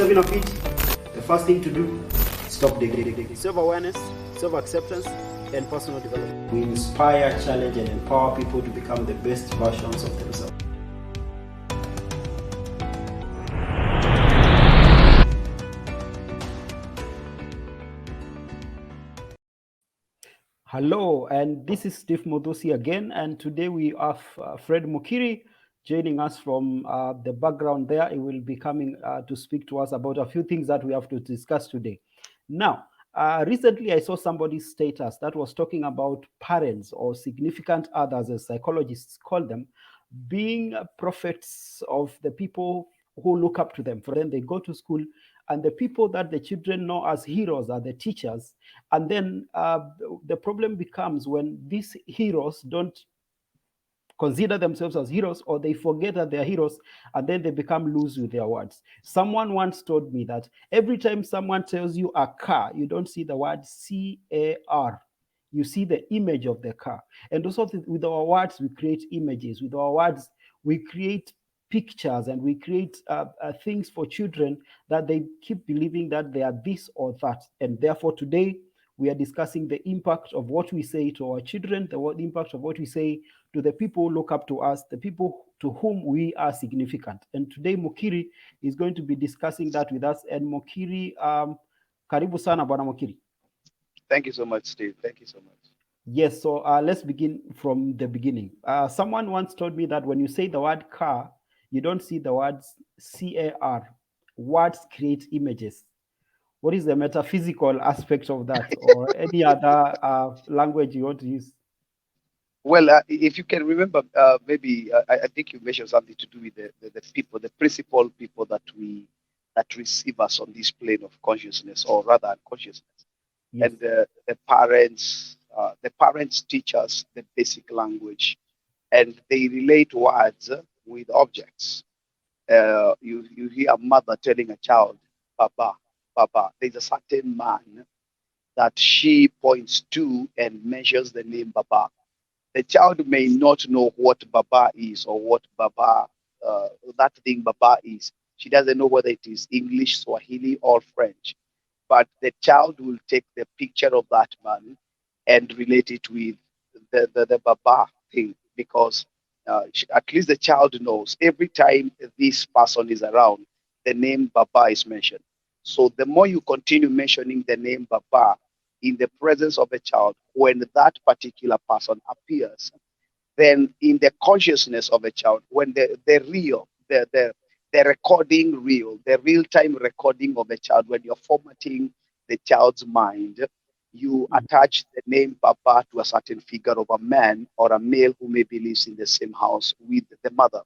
7 of it, the first thing to do, stop digging. Self-awareness, self-acceptance, and personal development. We inspire, challenge, and empower people to become the best versions of themselves. Hello, and this is Steve Modosi again, and today we have Fred Mukiri joining us from the background there. He will be coming to speak to us about a few things that we have to discuss today. Now, recently I saw somebody's status that was talking about parents or significant others, as psychologists call them, being prophets of the people who look up to them. For them, they go to school, and the people that the children know as heroes are the teachers. And then the problem becomes when these heroes don't consider themselves as heroes, or they forget that they're heroes, and then they become loose with their words. Someone once told me that every time someone tells you a car, you don't see the word C-A-R. You see the image of the car. And also with our words, we create images. With our words, we create pictures, and we create things for children that they keep believing that they are this or that. And therefore today, we are discussing the impact of what we say to our children, the impact of what we say to the people who look up to us, the people to whom we are significant. And today Mukiri is going to be discussing that with us. And Mukiri, karibu sana bwana Mukiri. Thank you so much, Steve. Thank you so much. Yes, so let's begin from the beginning. Someone once told me that when you say the word car, you don't see the words C-A-R. Words create images. What is the metaphysical aspect of that, or any other language you want to use? Well, if you can remember, maybe I think you mentioned something to do with the people, the principal people that receive us on this plane of consciousness, or rather unconsciousness. Yes. And the parents teach us the basic language, and they relate words with objects. You hear a mother telling a child, "Baba, Baba." There's a certain man that she points to and mentions the name Baba. The child may not know what Baba is, or what Baba, that thing Baba is. She doesn't know whether it is English, Swahili, or French. But the child will take the picture of that man and relate it with the Baba thing, because at least the child knows every time this person is around, the name Baba is mentioned. So the more you continue mentioning the name Baba in the presence of a child, when that particular person appears, then in the consciousness of a child, when the recording reel, the real-time recording of a child, when you're formatting the child's mind, you attach the name Baba to a certain figure of a man or a male who maybe lives in the same house with the mother.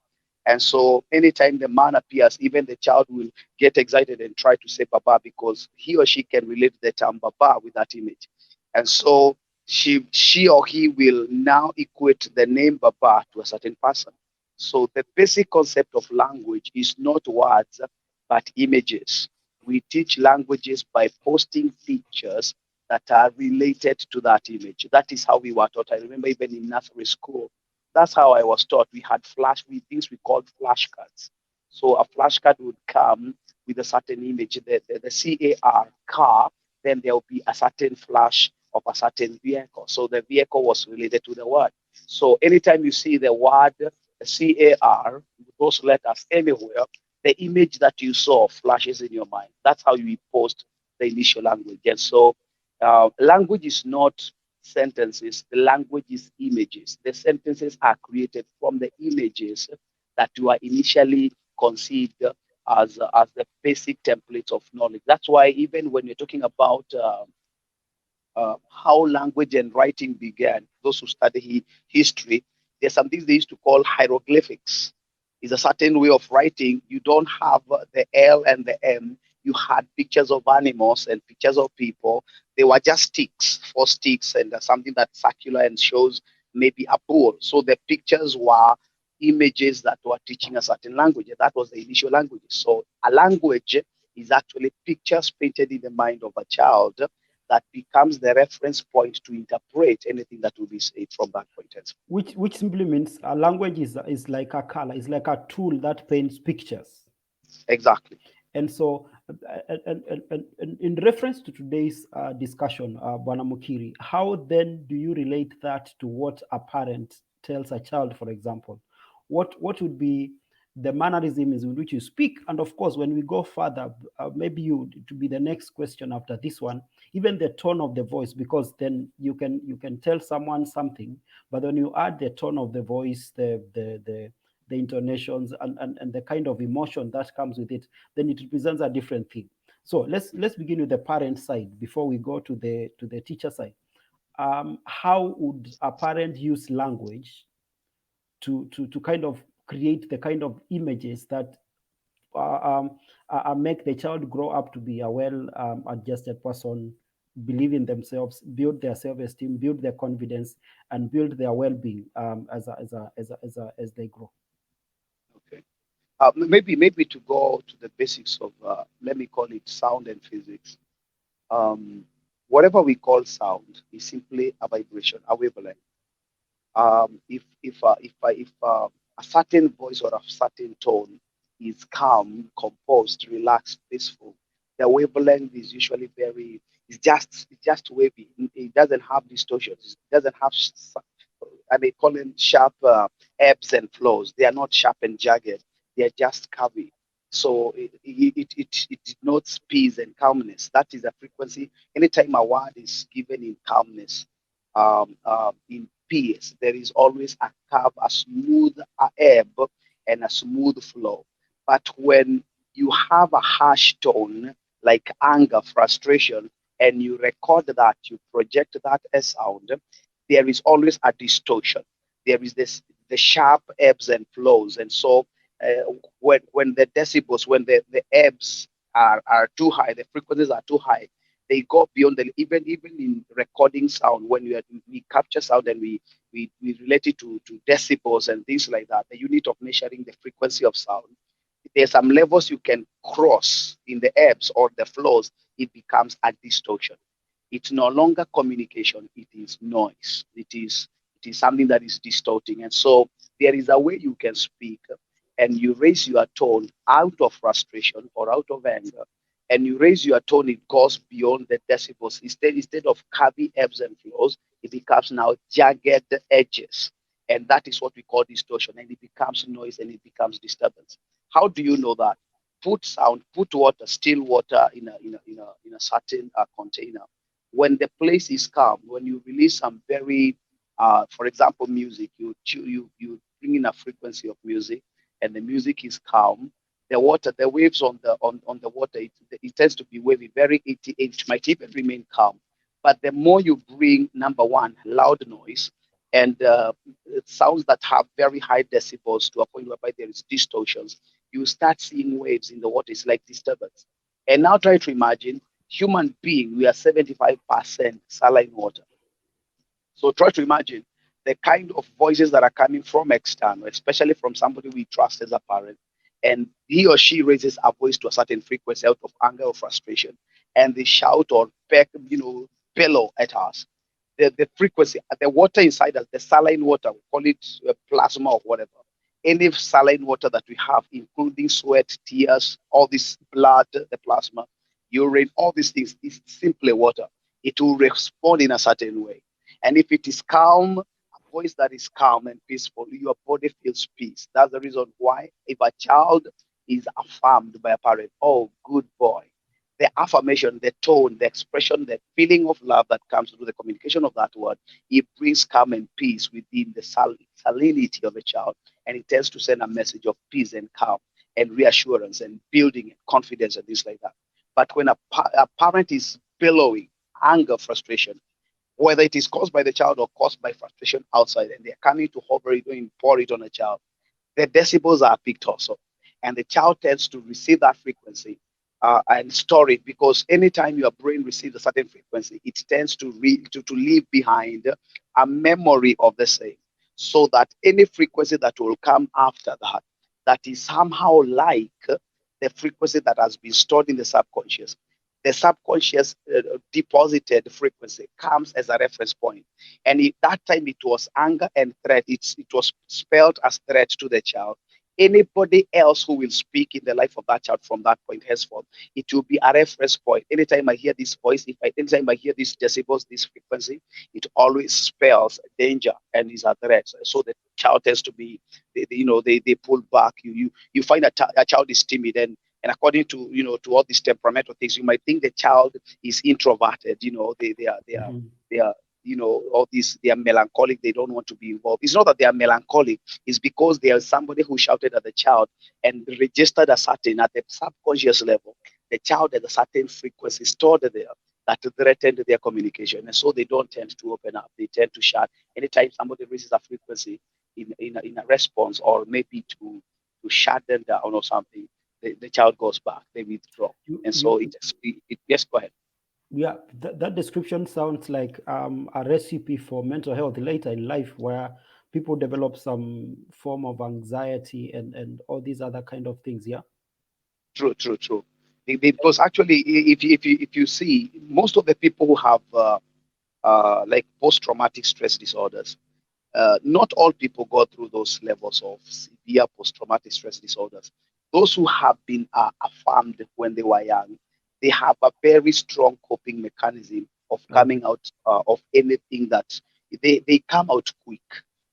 And so anytime the man appears, even the child will get excited and try to say Baba, because he or she can relate the term Baba with that image. And so she or he will now equate the name Baba to a certain person. So the basic concept of language is not words, but images. We teach languages by posting pictures that are related to that image. That is how we were taught. I remember even in nursery school, that's how I was taught. We had things we called flashcards. So a flashcard would come with a certain image, the C-A-R, car, then there will be a certain flash of a certain vehicle. So the vehicle was related to the word. So anytime you see the word C-A-R, those letters anywhere, the image that you saw flashes in your mind. That's how you post the initial language. And so language is not sentences, the language is images. The sentences are created from the images that you are initially conceived as the basic templates of knowledge. That's why even when you're talking about how language and writing began, those who study history, there's some things they used to call hieroglyphics. It's a certain way of writing. You don't have the L and the M. You had pictures of animals and pictures of people. They were just sticks, 4 sticks, and something that's circular and shows maybe a bull. So the pictures were images that were teaching a certain language. That was the initial language. So a language is actually pictures painted in the mind of a child that becomes the reference point to interpret anything that will be said from that point. Which simply means a language is like a color, it's like a tool that paints pictures. Exactly. And so And in reference to today's discussion, Bwana Mukiri, how then do you relate that to what a parent tells a child, for example? What would be the mannerisms in which you speak? And of course, when we go further, maybe you to be the next question after this one, even the tone of the voice, because then you can tell someone something, but when you add the tone of the voice, the intonations and the kind of emotion that comes with it, then it represents a different thing. So let's begin with the parent side before we go to the teacher side. How would a parent use language to kind of create the kind of images that make the child grow up to be a well adjusted person, believe in themselves, build their self-esteem, build their confidence, and build their well-being as they grow. Okay. Maybe to go to the basics of let me call it sound and physics. Um, Whatever we call sound is simply a vibration, a wavelength. If a certain voice or a certain tone is calm, composed, relaxed, peaceful, the wavelength is usually very. It's just wavy. It doesn't have distortions. It doesn't have. I may call them sharp ebbs and flows. They are not sharp and jagged. They are just curvy. So it denotes peace and calmness. That is a frequency. Anytime a word is given in calmness, in peace, there is always a curve, a smooth ebb, and a smooth flow. But when you have a harsh tone, like anger, frustration, and you record that, you project that as sound, there is always a distortion. There is this the sharp ebbs and flows, and so when the decibels, when the ebbs are too high, the frequencies are too high, they go beyond the even in recording sound. When we capture sound and we relate it to decibels and things like that, the unit of measuring the frequency of sound, there's some levels you can cross in the ebbs or the flows, it becomes a distortion. It's no longer communication, it is noise. It is something that is distorting. And so there is a way you can speak and you raise your tone out of frustration or out of anger, and you raise your tone, it goes beyond the decibels. Instead of curvy ebbs and flows, it becomes now jagged edges. And that is what we call distortion. And it becomes noise and it becomes disturbance. How do you know that? Put sound, put water, still water in a certain container. When the place is calm, when you release some very, for example, music, you bring in a frequency of music, and the music is calm. The water, the waves on the water, it tends to be wavy. It might even remain calm. But the more you bring, number one, loud noise, and sounds that have very high decibels to a point whereby there is distortions, you start seeing waves in the water. It's like disturbance. And now try to imagine human being, we are 75% saline water. So try to imagine the kind of voices that are coming from external, especially from somebody we trust as a parent, and he or she raises a voice to a certain frequency out of anger or frustration, and they shout or peck, bellow at us. The frequency, the water inside us, the saline water, we call it plasma or whatever. Any saline water that we have, including sweat, tears, all this blood, the plasma, urine, all these things, is simply water. It will respond in a certain way. And if it is calm, a voice that is calm and peaceful, your body feels peace. That's the reason why if a child is affirmed by a parent, oh, good boy, the affirmation, the tone, the expression, the feeling of love that comes through the communication of that word, it brings calm and peace within the salinity of a child. And it tends to send a message of peace and calm and reassurance and building and confidence and things like that. But when a parent is billowing anger, frustration, whether it is caused by the child or caused by frustration outside, and they're coming to hover it and pour it on a child, the decibels are picked also. And the child tends to receive that frequency and store it, because anytime your brain receives a certain frequency, it tends to leave behind a memory of the same. So that any frequency that will come after that, that is somehow like the frequency that has been stored in the subconscious deposited frequency comes as a reference point. And that time it was anger and threat. It was spelled as threat to the child. anybody else who will speak in the life of that child from that point henceforth, it will be a reference point. Anytime I hear this voice, anytime I hear these decibels, this frequency, it always spells danger and is a threat. So the child tends to be, they pull back. You find a child is timid, and according to to all these temperamental things, you might think the child is introverted. Mhm. They are all these, they are melancholic, they don't want to be involved. It's not that they are melancholic, it's because there's somebody who shouted at the child and registered a certain, at the subconscious level, the child at a certain frequency stored there that threatened their communication, and so they don't tend to open up, they tend to shut anytime somebody raises a frequency in a response, or maybe to shut them down or something. The child goes back, they withdraw. You, And so you, yes, go ahead. yeah, that description sounds like a recipe for mental health later in life, where people develop some form of anxiety and all these other kind of things. Yeah. True, true, true. Because actually, if you see, most of the people who have like post-traumatic stress disorders, not all people go through those levels of severe post-traumatic stress disorders. Those who have been affirmed when they were young, they have a very strong coping mechanism of Oh, coming out of anything that they come out quick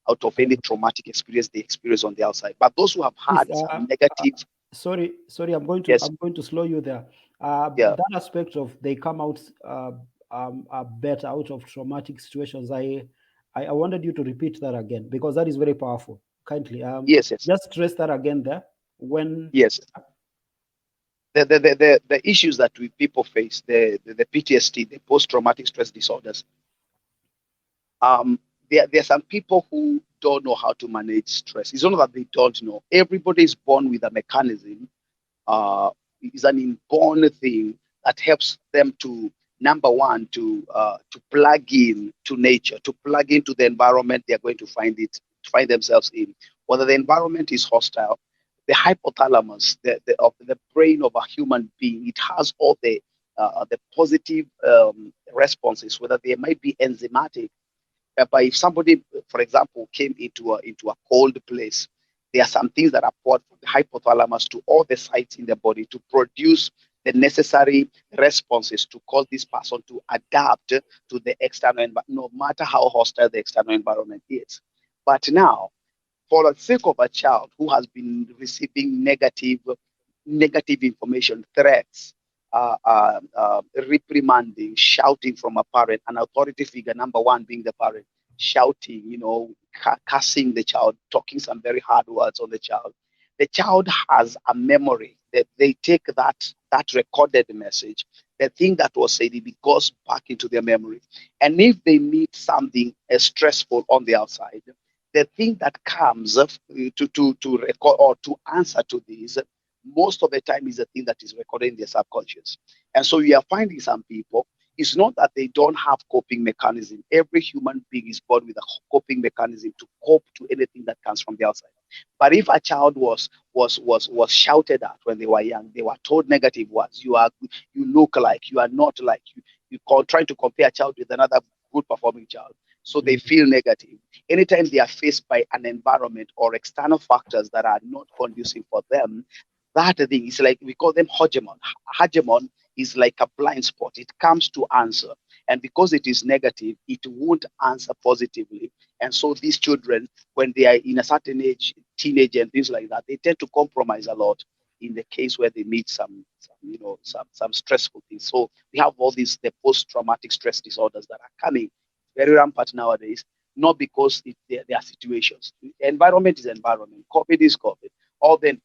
out of any oh. traumatic experience they experience on the outside. But those who have Please, had some negative, sorry, yes, I'm going to slow you there. yeah, That aspect of they come out better out of traumatic situations. I wanted you to repeat that again because that is very powerful. Kindly, yes, yes, just stress that again there. When yes. The issues that we people face, the PTSD, the post-traumatic stress disorders, there are some people who don't know how to manage stress. It's not that they don't know. Everybody is born with a mechanism. Uh, is an inborn thing that helps them to, number one, to plug in to nature, to plug into the environment they're going to find themselves in. Whether the environment is hostile, the hypothalamus, of the brain of a human being, it has all the positive responses, whether they might be enzymatic. But if somebody, for example, came into a cold place, there are some things that are poured from the hypothalamus to all the sites in the body to produce the necessary responses to cause this person to adapt to the external environment, no matter how hostile the external environment is. But now, for the sake of a child who has been receiving negative information, threats, reprimanding, shouting from a parent, an authority figure, number one being the parent, shouting, cursing the child, talking some very hard words on the child. The child has a memory that they take that recorded message, the thing that was said, it goes back into their memory. And if they meet something stressful on the outside, the thing that comes to record or to answer to this most of the time is the thing that is recorded in their subconscious. And so we are finding some people, it's not that they don't have coping mechanism. Every human being is born with a coping mechanism to cope to anything that comes from the outside. But if a child was shouted at when they were young, they were told negative words, you look like, you are not like, trying to compare a child with another good performing child, so they mm, feel negative. Anytime they are faced by an environment or external factors that are not conducive for them, that thing is like, we call them hegemon. Hegemon is like a blind spot. It comes to answer. And because it is negative, it won't answer positively. And so these children, when they are in a certain age, teenage and things like that, they tend to compromise a lot in the case where they meet some stressful things. So we have all these the post-traumatic stress disorders that are coming very rampant nowadays, not because there are situations. Environment is environment. COVID is COVID. All the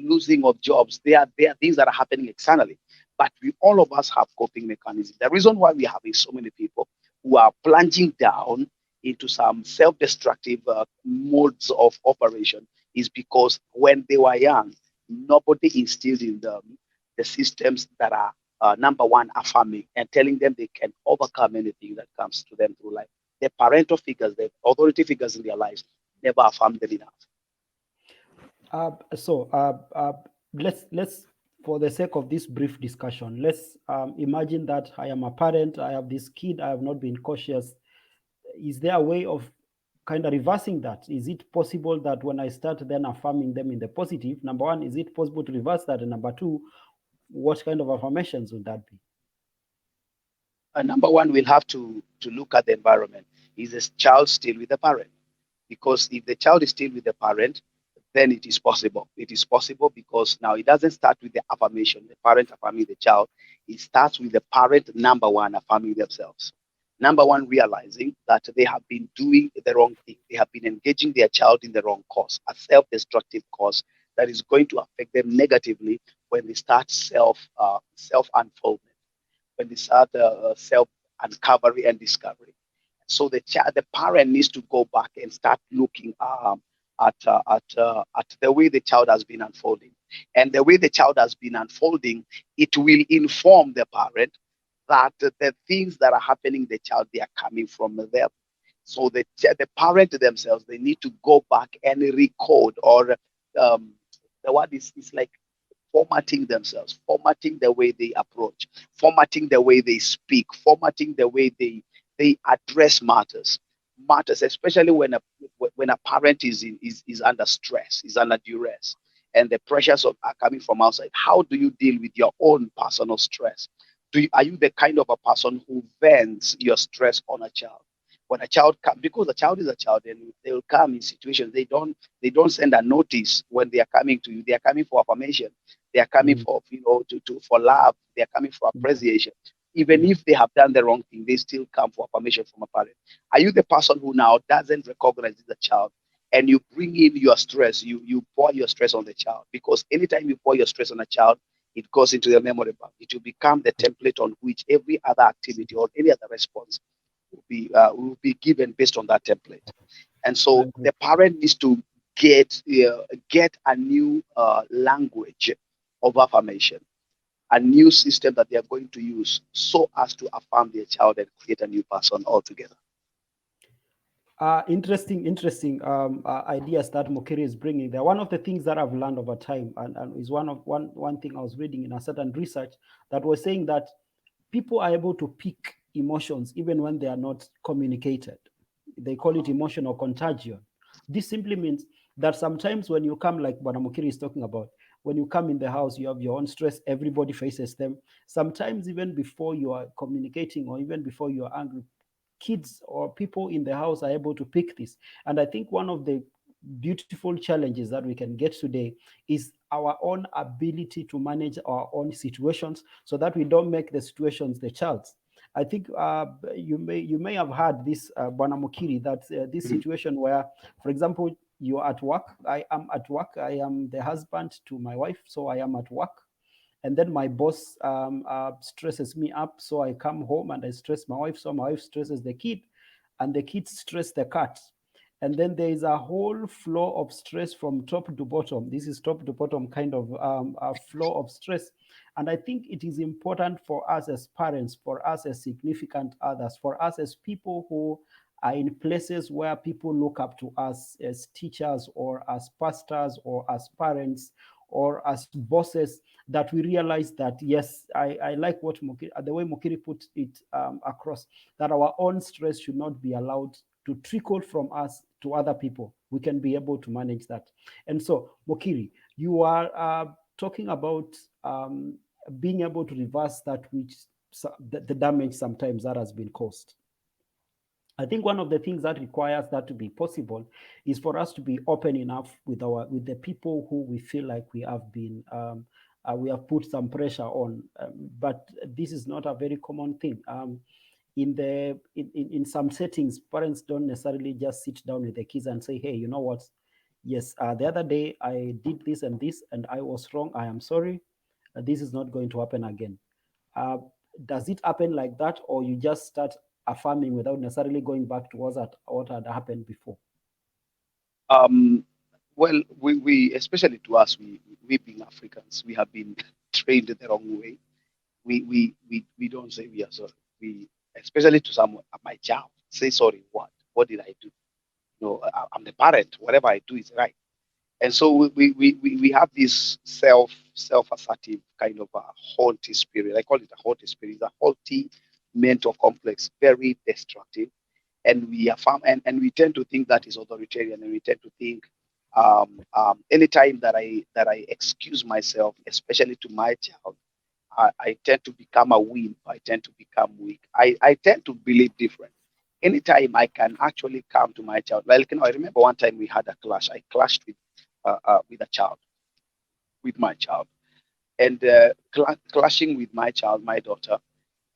losing of jobs, there are things that are happening externally. But all of us have coping mechanisms. The reason why we are having so many people who are plunging down into some self-destructive modes of operation is because when they were young, nobody instilled in them the systems that are number one, affirming and telling them they can overcome anything that comes to them through life. The parental figures, the authority figures in their lives never affirmed them enough. so let's for the sake of this brief discussion, let's imagine that I am a parent. I have this kid. I have not been cautious. Is there a way of kind of reversing that? Is it possible that when I start then affirming them in the positive, number one, is it possible to reverse that? And number two, what kind of affirmations would that be? Number one, we'll have to look at the environment. Is the child still with the parent? Because if the child is still with the parent, then it is possible. It is possible because now it doesn't start with the affirmation, the parent affirming the child. It starts with the parent, number one, affirming themselves. Number one, realizing that they have been doing the wrong thing. They have been engaging their child in the wrong cause, a self-destructive cause that is going to affect them negatively when they start self unfoldment, when they start self uncovery and discovery. So the parent needs to go back and start looking at the way the child has been unfolding, and the way the child has been unfolding, it will inform the parent that the things that are happening in the child, they are coming from them. So the parent themselves, they need to go back and recode, or the word is like formatting themselves, formatting the way they approach, formatting the way they speak, formatting the way they address matters, especially when a parent is under stress, is under duress, and the pressures are coming from outside. How do you deal with your own personal stress? Are you the kind of a person who vents your stress on a child? When a child comes, because a child is a child, and they will come in situations they don't send a notice when they are coming to you. They are coming for affirmation. They are coming Mm, for for love. They are coming for yeah, appreciation. Even yeah. if they have done the wrong thing, they still come for affirmation from a parent. Are you the person who now doesn't recognize the child, and you bring in your stress? You pour your stress on the child, because anytime you pour your stress on a child, it goes into the memory bank. It will become the template on which every other activity or any other response will be given based on that template. And I so agree. the parent needs to get a new language of affirmation, a new system that they are going to use so as to affirm their child and create a new person altogether. Interesting ideas that Mokiri is bringing there. One of the things that I've learned over time, and is one thing I was reading in a certain research that was saying that people are able to pick emotions even when they are not communicated. They call it emotional contagion. This simply means that sometimes when you come, like what Mokiri is talking about, when you come in the house, you have your own stress, everybody faces them. Sometimes, even before you are communicating or even before you are angry, kids or people in the house are able to pick this. And I think one of the beautiful challenges that we can get today is our own ability to manage our own situations so that we don't make the situations the child's. I think you may have heard this, Bwana Mukiri, that this Mhm. situation where, for example, you're at work. I am at work. I am the husband to my wife, so I am at work, and then my boss stresses me up, so I come home and I stress my wife, so my wife stresses the kid, and the kids stress the cat, and then there is a whole flow of stress from top to bottom. This is top to bottom kind of a flow of stress. And I think it is important for us as parents, for us as significant others, for us as people who are in places where people look up to us as teachers or as pastors or as parents or as bosses, that we realize that yes, I like what the way Mokiri put it across, that our own stress should not be allowed to trickle from us to other people. We can be able to manage that. And so, Mokiri, you are talking about being able to reverse that which the damage sometimes that has been caused. I think one of the things that requires that to be possible is for us to be open enough with the people who we feel like we have put some pressure on, but this is not a very common thing. In some settings, parents don't necessarily just sit down with the kids and say, "Hey, you know what? Yes, the other day I did this, and I was wrong. I am sorry. This is not going to happen again." Uh, does it happen like that, or you just start affirming without necessarily going back to what had happened before? Um, well, we especially to us, we being Africans, we have been trained the wrong way. We don't say we are sorry. We, especially to someone, my child, say sorry. What did I do? No, I'm the parent. Whatever I do is right. And so we have this self assertive kind of a haughty spirit. I call it a haughty spirit. It's a haughty mental complex, very destructive. and we are and we tend to think that is authoritarian, and we tend to think anytime that I excuse myself, especially to my child, I tend to become a wimp. I tend to become weak. I tend to believe different. Anytime I can actually come to my child, like I remember one time we had a clash. I clashed with a child, with my child, and clashing with my child, my daughter.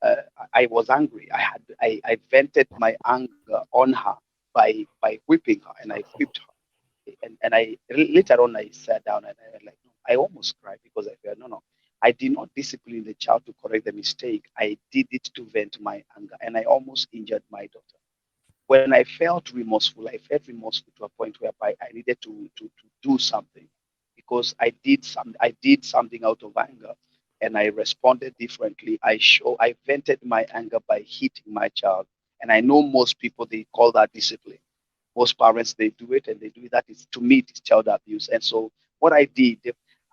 Uh, I was angry. I vented my anger on her by whipping her, and I whipped her. And later on I sat down and I like, no, I almost cried because I felt, no, I did not discipline the child to correct the mistake. I did it to vent my anger, and I almost injured my daughter. When I felt remorseful, I felt remorseful to a point whereby I needed to do something, because I did something out of anger, and I responded differently. I vented my anger by hitting my child. And I know most people, they call that discipline. Most parents, they do it, and they do it. That is, to me, it is child abuse. And so what I did,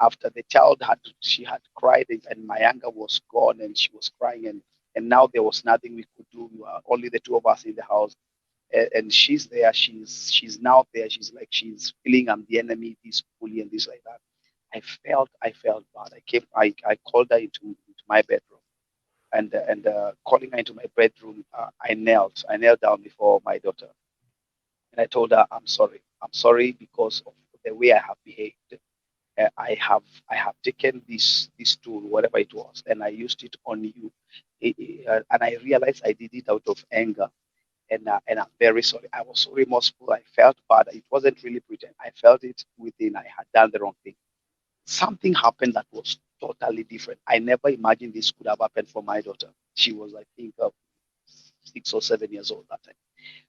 after the child she had cried, and my anger was gone, and she was crying, and now there was nothing we could do. We were only the two of us in the house, and she's there. She's now there. She's like, she's feeling I'm the enemy, this bully and this like that. I felt bad. I called her into my bedroom, and calling her into my bedroom, I knelt down before my daughter, and I told her, I'm sorry because of the way I have behaved. I have taken this tool, whatever it was, and I used it on you. And I realized I did it out of anger, and I'm very sorry. I was so remorseful. I felt bad. It wasn't really pretend. I felt it within. I had done the wrong thing. Something happened that was totally different. I never imagined this could have happened for my daughter. She was, I think, 6 or 7 years old that time.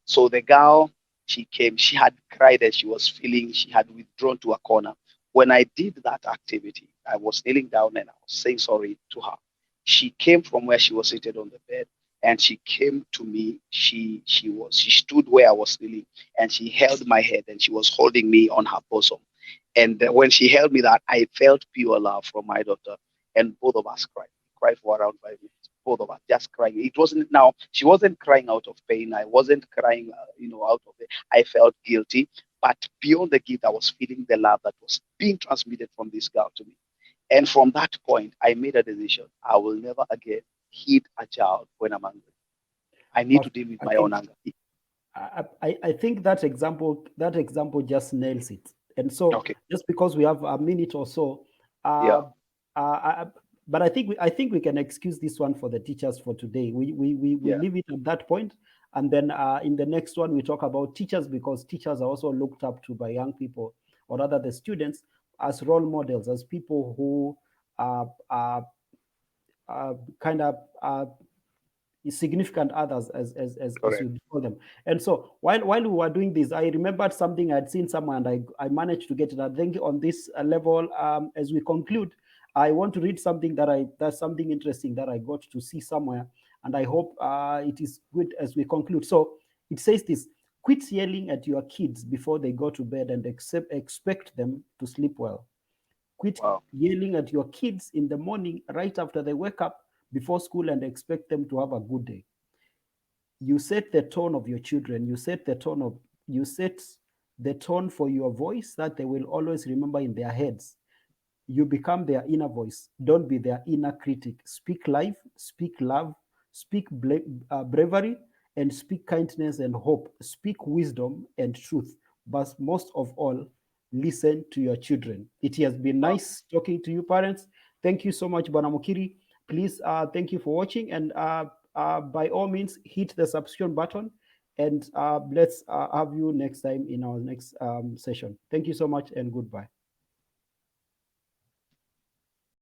So the girl, she came, she had cried, and she had withdrawn to a corner. When I did that activity, I was kneeling down and I was saying sorry to her. She came from where she was seated on the bed, and she came to me. She stood where I was kneeling, and she held my head, and she was holding me on her bosom. And when she held me, that I felt pure love from my daughter, and both of us cried. We cried for around 5 minutes. Both of us just crying. It wasn't now. She wasn't crying out of pain. I wasn't crying, out of it. I felt guilty, but beyond the guilt, I was feeling the love that was being transmitted from this girl to me. And from that point, I made a decision. I will never again hit a child when I'm angry. I need to Perfect. deal with I my think own anger. I think that example just nails it. And so, Okay. just because we have a minute or so, Yeah. uh, but I think we can excuse this one for the teachers for today. We Yeah. leave it at that point, and then in the next one we talk about teachers, because teachers are also looked up to by young people, or rather the students, as role models, as people who kind of significant others, as Correct. we call them. And so while we were doing this, I remembered something I'd seen somewhere, and I managed to get it. I think on this level, as we conclude, I want to read something that's something interesting that I got to see somewhere, and I hope it is good as we conclude. So it says this: quit yelling at your kids before they go to bed and expect them to sleep well. Quit Wow. yelling at your kids in the morning right after they wake up before school and expect them to have a good day. You set the tone of your children. You set the tone for your voice that they will always remember in their heads. You become their inner voice. Don't be their inner critic. Speak life, speak love, speak bravery, and speak kindness and hope. Speak wisdom and truth. But most of all, listen to your children. It has been Wow. nice talking to you, parents. Thank you so much, Banamukiri. Please, thank you for watching. And by all means, hit the subscription button. And let's have you next time in our next session. Thank you so much, and goodbye.